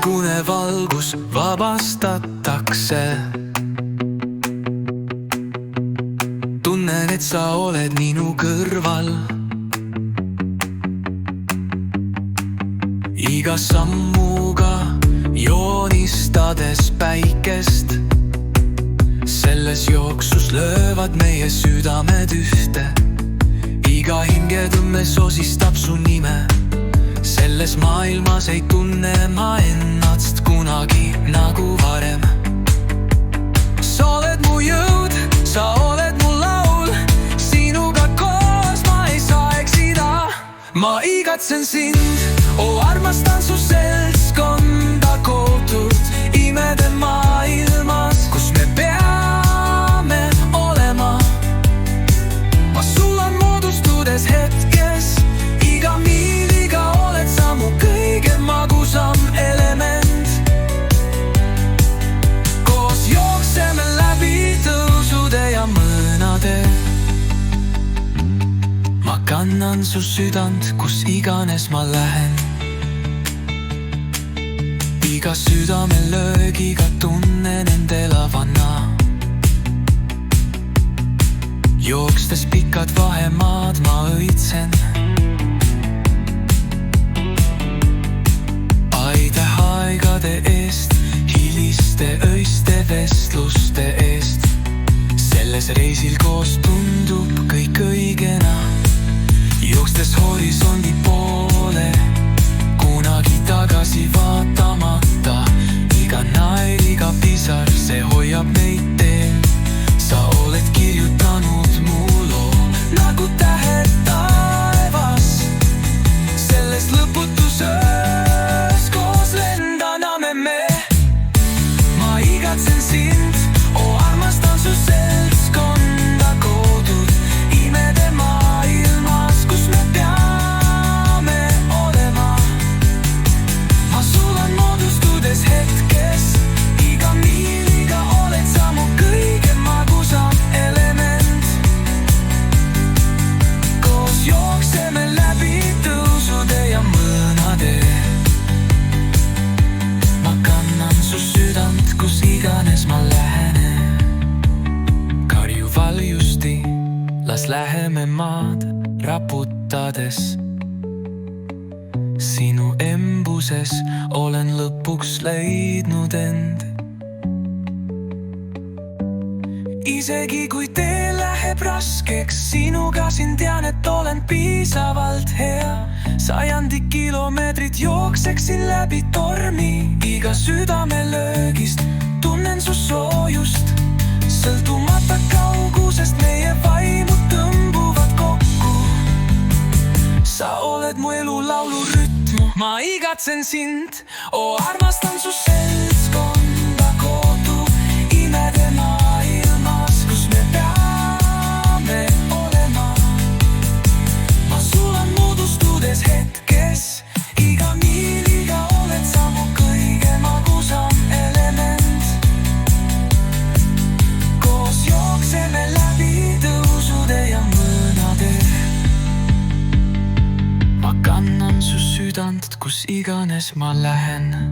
hommikune valgus vabastatakse. Tunnen, et sa oled minu kõrval. Iga sammuga joonistades päikest. Selles jooksus löövad meie südamed ühte. Iga hingetõmme sosistab su nime. Selles maailmas ei tunne ma ennast kunagi nagu varem. Sa oled mu jõud, sa oled mu laul. Sinuga koos ma ei saa eksida. Ma igatsen sind, armastan su seltskonda kootult imede maailmas, kus me peame olema. Ma sulan moodustudes hetkes, iga miiliga oled sa mu kõige magusam element. Koos jookseme läbi tõusude ja mõõnade. Ma kannan su südant, kus iganes ma lähen. Iga südamelöögiga tunnen end elavana. Jookstes pikad vahemaad ma õitsen. Aitäh aegade eest, hiliste öiste vestluste eest. Selles reisil koos tundub kõik õigena. Jookstes horisondi poole, kunagi tagasi vaatamata. Iga naer, iga pisar, see hoiab meid teel. Sa oled kirjutanud mu loo nagu tähed taevas. Selles lõputus öös koos lendaname me. Ma igatsen sind, armastan su seltskonda koodud imede maailmas, kus me peame olema. Ma sulan moodustudes hetkes, iga miiliga oled sa mu kõige magusam element. Koos jookseme läbi tõusude ja mõõnade. Ma kannan su südant, kus iganes ma lähene. Karju valjusti, las läheme maad raputades. Sinu embuses olen lõpuks leidnud end. Isegi kui tee läheb raskeks, sinuga siin tean, et olen piisavalt hea. Sajandi kilomeetrid jookseksin läbi tormi. Iga südamelöögist tunnen su soojust. Sõltumata kaugusest meie vaimud tõmbuvad kokku. Sa oled mu elu laulu rütm. Ma igatsen sind, armastan su seltskonda kodu imede maailmas, kus me peame olema. Ma sulan moodustudes hetkes, iga miiliga oled sa mu kõige magusam element. Koos jookseme läbi tõusude ja mõõnade. Ma kannan su südant, kus iganes ma lähen.